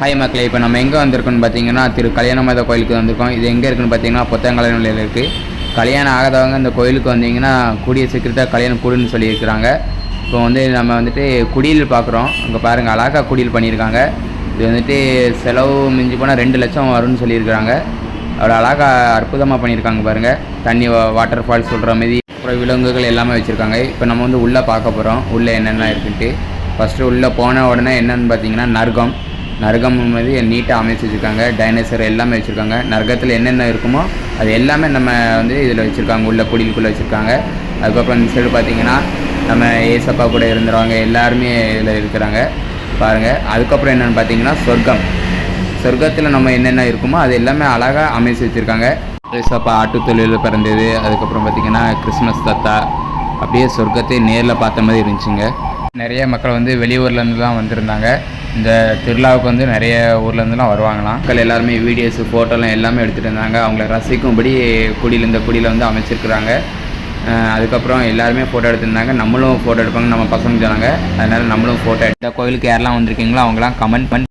Hi மக்களே, இப்போ நம்ம எங்கே வந்திருக்கோன்னு பார்த்தீங்கன்னா திரு கல்யாணமாதா கோயிலுக்கு வந்திருக்கோம். இது எங்கே இருக்குன்னு பார்த்தீங்கன்னா புத்தகங்கலை நிலையில் இருக்குது. கல்யாணம் ஆகாதவங்க இந்த கோயிலுக்கு வந்தீங்கன்னா கூடிய சீக்கிரத்தை கல்யாணம் கூடுன்னு சொல்லியிருக்கிறாங்க. இப்போ நம்ம குடியில் பார்க்குறோம். அங்கே பாருங்கள், அழகாக குடியில் பண்ணியிருக்காங்க. இது செலவு மிஞ்சி போனால் 2 லட்சம் வரும்னு சொல்லியிருக்கிறாங்க. அவ்வளோ அழகாக அற்புதமாக பண்ணியிருக்காங்க பாருங்கள். தண்ணி வாட்டர் ஃபால்ஸ் சொல்கிற மாதிரி அப்புறம் விலங்குகள் எல்லாமே வச்சுருக்காங்க. இப்போ நம்ம உள்ளே பார்க்க போகிறோம், உள்ளே என்னென்ன இருக்குன்ட்டு. ஃபஸ்ட்டு உள்ளே போன உடனே என்னென்னு பார்த்தீங்கன்னா நரகம் மாதிரி நீட்டாக அமைச்சு வச்சுருக்காங்க. டைனோசர் எல்லாமே வச்சுருக்காங்க. நரகத்தில் என்னென்ன இருக்குமோ அது எல்லாமே நம்ம இதில் வச்சுருக்காங்க, உள்ள குடிலுக்குள்ளே வச்சுருக்காங்க. அதுக்கப்புறம் இந்த சைடு பார்த்திங்கன்னா நம்ம ஏசப்பா கூட இருந்துருவாங்க, எல்லாருமே இதில் இருக்கிறாங்க பாருங்கள். அதுக்கப்புறம் என்னென்னு பார்த்தீங்கன்னா சொர்க்கத்தில் நம்ம என்னென்ன இருக்குமோ அது எல்லாமே அழகாக அமைச்சு வச்சுருக்காங்க. ஏசப்பா ஆட்டுத்தொழிலில் பிறந்தது. அதுக்கப்புறம் பார்த்திங்கன்னா கிறிஸ்மஸ் தாத்தா, அப்படியே சொர்க்கத்தை நேரில் பார்த்த மாதிரி இருந்துச்சுங்க. நிறைய மக்கள் வெளியூர்லேருந்துலாம் வந்திருந்தாங்க. இந்த திருவிழாவுக்கு நிறைய ஊர்லேருந்துலாம் வருவாங்களாம். மக்கள் எல்லாருமே வீடியோஸ் ஃபோட்டோலாம் எல்லாமே எடுத்துகிட்டு இருந்தாங்க. அவங்கள ரசிக்கும்படி இந்த குடியில் அமைச்சிருக்கிறாங்க. அதுக்கப்புறம் எல்லாருமே ஃபோட்டோ எடுத்துருந்தாங்க. நம்மளும் ஃபோட்டோ எடுப்பாங்க, நம்ம பசங்க சொன்னாங்க. அதனால் நம்மளும் ஃபோட்டோ எடுத்த கோயிலுக்கு யாரெல்லாம் வந்திருக்கீங்களோ அவங்களாம் கமெண்ட் பண்ணி